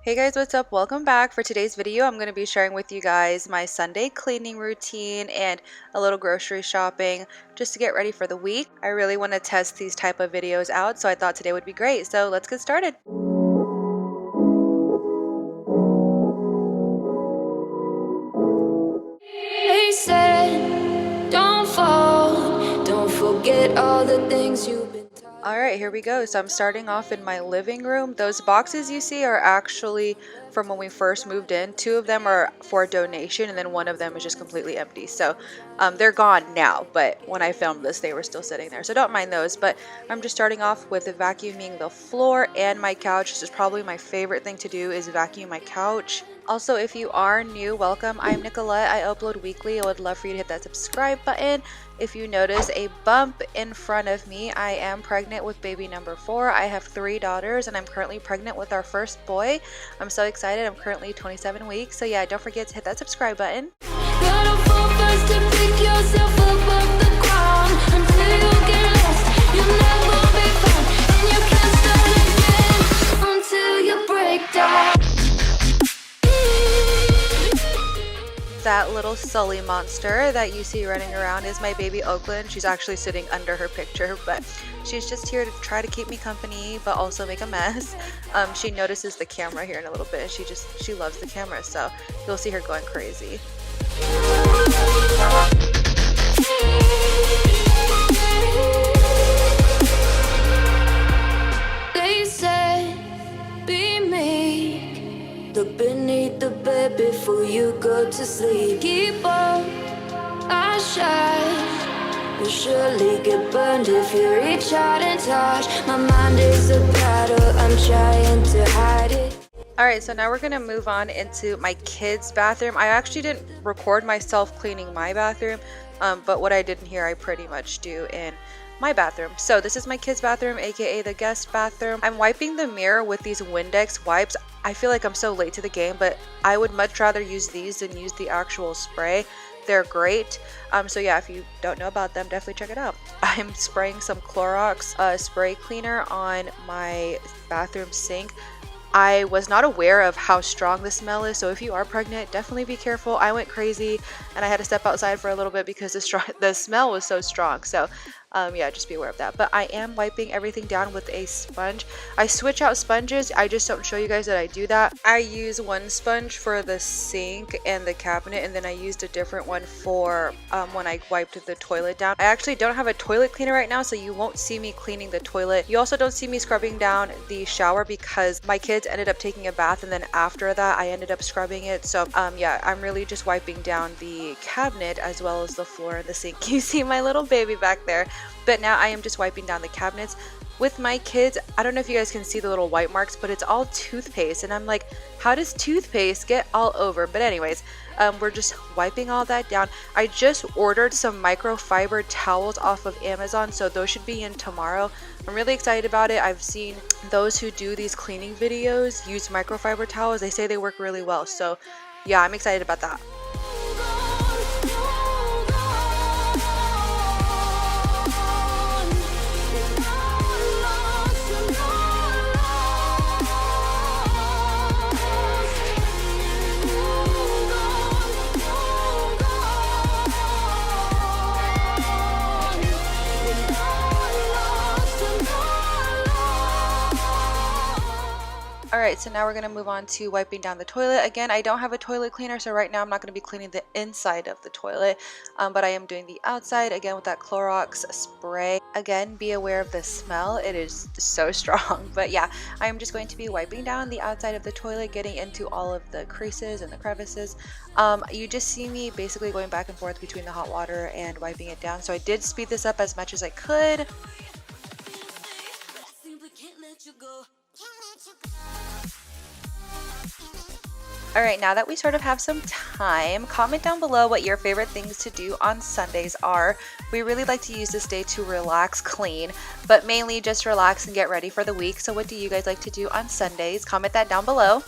Hey guys, what's up? Welcome back. For today's video, I'm going to be sharing with you guys my Sunday cleaning routine and a little grocery shopping just to get ready for the week. I really want to test these type of videos out, so I thought today would be great. So let's get started. They said, don't fall, don't forget all the things you've been taught. All right, here we go. So I'm starting off in my living room. Those boxes you see are actually from when we first moved in. Two of them are for donation, and then one of them is just completely empty. So they're gone now, but when I filmed this, they were still sitting there. So don't mind those, but I'm just starting off with vacuuming the floor and my couch. This is probably my favorite thing to do, is vacuum my couch. Also, if you are new, welcome. I'm Nicolette. I upload weekly. I would love for you to hit that subscribe button. If you notice a bump in front of me, I am pregnant with baby number 4. I have 3 daughters and I'm currently pregnant with our first boy. I'm so excited. I'm currently 27 weeks. So yeah, don't forget to hit that subscribe button. That little Sully monster that you see running around is my baby Oakland. She's actually sitting under her picture, but she's just here to try to keep me company, but also make a mess. She notices the camera here in a little bit. She loves the camera, so you'll see her going crazy. They said, be me. Look beneath the bed before you go to sleep. Keep on, I shine. You'll surely get burned if you reach out and touch. My mind is a battle, I'm trying to hide it. Alright, so now we're going to move on into my kids' bathroom. I actually didn't record myself cleaning my bathroom, but what I did in here I pretty much do in my bathroom. So this is my kids' bathroom, aka the guest bathroom. I'm wiping the mirror with these Windex wipes. I feel like I'm so late to the game, but I would much rather use these than use the actual spray. They're great. So yeah, if you don't know about them, definitely check it out. I'm spraying some Clorox spray cleaner on my bathroom sink. I was not aware of how strong the smell is, so if you are pregnant, definitely be careful. I went crazy and I had to step outside for a little bit because the smell was so strong. So yeah, just be aware of that. But I am wiping everything down with a sponge. I switch out sponges. I just don't show you guys that I do that. I use one sponge for the sink and the cabinet, and then I used a different one for when I wiped the toilet down. I actually don't have a toilet cleaner right now, so you won't see me cleaning the toilet. You also don't see me scrubbing down the shower because my kids ended up taking a bath, and then after that I ended up scrubbing it. So yeah, I'm really just wiping down the cabinet as well as the floor and the sink. You see my little baby back there. But now I am just wiping down the cabinets with my kids. I don't know if you guys can see the little white marks, but it's all toothpaste, and I'm like, how does toothpaste get all over? But anyways, we're just wiping all that down. I just ordered some microfiber towels off of Amazon, so those should be in tomorrow. I'm really excited about it. I've seen those who do these cleaning videos use microfiber towels. They say they work really well, so yeah, I'm excited about that. Alright, so now we're going to move on to wiping down the toilet. Again, I don't have a toilet cleaner, so right now I'm not going to be cleaning the inside of the toilet, but I am doing the outside, again with that Clorox spray. Again, be aware of the smell. It is so strong, but yeah, I am just going to be wiping down the outside of the toilet, getting into all of the creases and the crevices. You just see me basically going back and forth between the hot water and wiping it down, so I did speed this up as much as I could. Alright, now that we sort of have some time, comment down below what your favorite things to do on Sundays are. We really like to use this day to relax, clean, but mainly just relax and get ready for the week. So what do you guys like to do on Sundays? Comment that down below.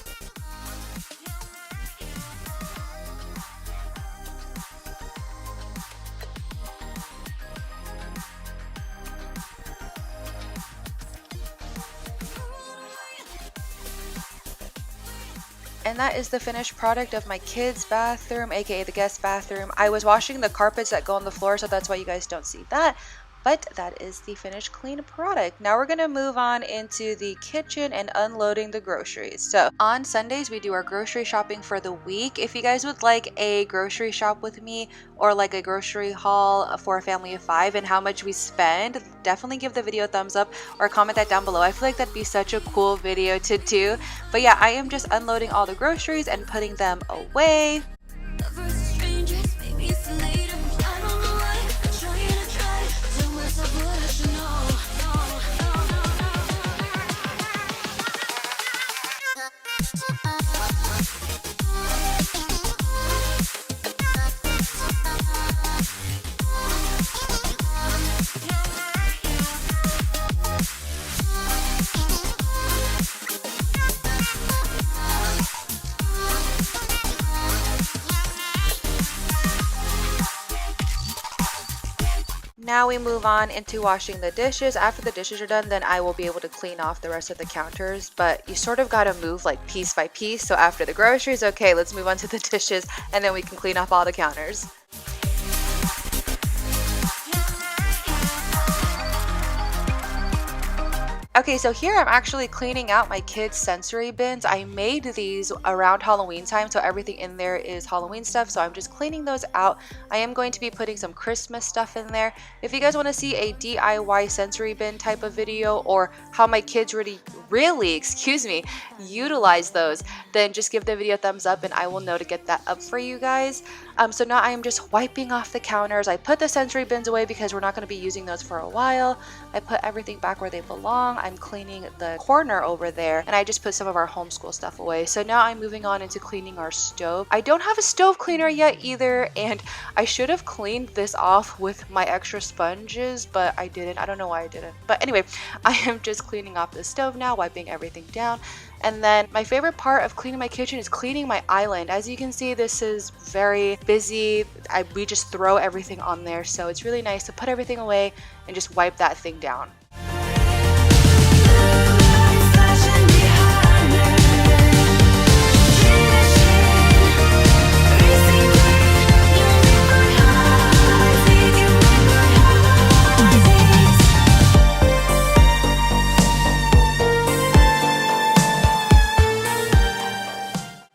And that is the finished product of my kids' bathroom, aka the guest bathroom. I was washing the carpets that go on the floor, so that's why you guys don't see that. But that is the finished clean product. Now we're gonna move on into the kitchen and unloading the groceries. So on Sundays, we do our grocery shopping for the week. If you guys would like a grocery shop with me or like a grocery haul for a family of 5 and how much we spend, definitely give the video a thumbs up or comment that down below. I feel like that'd be such a cool video to do. But yeah, I am just unloading all the groceries and putting them away. Now we move on into washing the dishes. After the dishes are done, then I will be able to clean off the rest of the counters, but you sort of got to move like piece by piece. So after the groceries, okay, let's move on to the dishes and then we can clean off all the counters. Okay, so here I'm actually cleaning out my kids' sensory bins. I made these around Halloween time, so everything in there is Halloween stuff, so I'm just cleaning those out. I am going to be putting some Christmas stuff in there. If you guys want to see a DIY sensory bin type of video or how my kids really utilize those, then just give the video a thumbs up and I will know to get that up for you guys. So now I am just wiping off the counters. I put the sensory bins away because we're not going to be using those for a while. I put everything back where they belong. I'm cleaning the corner over there and I just put some of our homeschool stuff away. So now I'm moving on into cleaning our stove. I don't have a stove cleaner yet either, and I should have cleaned this off with my extra sponges, but I didn't. I don't know why I didn't. But anyway, I am just cleaning off the stove now, wiping everything down. And then my favorite part of cleaning my kitchen is cleaning my island. As you can see, this is very busy. We just throw everything on there, so it's really nice to put everything away and just wipe that thing down.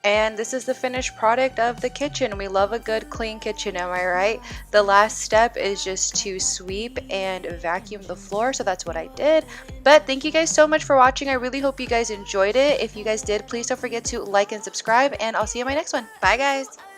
And this is the finished product of the kitchen. We love a good clean kitchen, am I right? The last step is just to sweep and vacuum the floor, so that's what I did. But thank you guys so much for watching. I really hope you guys enjoyed it. If you guys did, please don't forget to like and subscribe, and I'll see you in my next one. Bye guys!